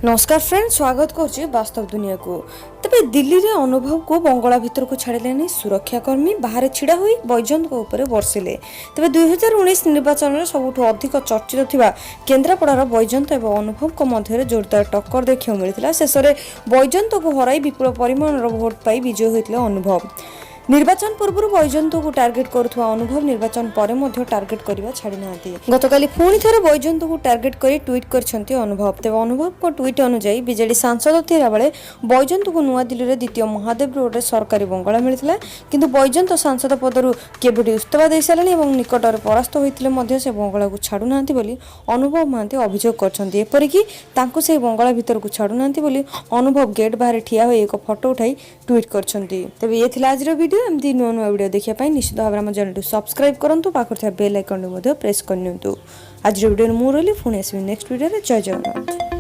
नमस्कार फ्रेंड, स्वागत करुच्ची वास्तव दुनिया को। तबे दिल्ली रे अनुभव को बंगला भितर को छाड़िले सुरक्षाकर्मी बाहर छिड़ा हुई बैजयंत उपर बर्षिले। तबे 2019 निर्वाचन में सबुठ अधिक चर्चित थिबा केन्द्रापड़ार बैजयंत और अनुभव को मध्य जोरदार टक्कर देखा मिलता। शेष में बैजयंत को हराई विपुल परिमाण भोट पाई विजय होते अनुभव। निर्वाचन पूर्व बैजयंत को टार्गेट करुवा अनुभव निर्वाचन पर टार्गेट करने छाड़ी ना। गतकाली पुणी थे बैजयंत को टार्गेट कर ट्वीट कर अनुभव। तेज अनुभव को ट्वीट अनुଯାयी बीजेडी सांसद थिला बेले बैजयंत को नुआदिल्ली में द्वितीय महादेव रोड में सरकारी बंगला मिलता, किंतु बैजयंत सांसद पदर केवटी इस्तीफा दे सारे और निकट में परास्त होते से बंगला को छाड़ू ना अनुभव महांती अभियोग करपरिकी से बंगला भीतर को छाड़ू ना अनुभव गेट बाहर ठिया हो एक फोटो उठाई ट्वीट कर। तेज ये आज वीडियो एमती नुआ नुआ वीडियो देखा निश्चित भाव में चैनल सब्सक्राइब करूँ, पाखर बेल आइकन प्रेस करनी। आज वीडियो मुझे पुणी आसवि नेक्स्ट वीडियो। जय जगन्नाथ।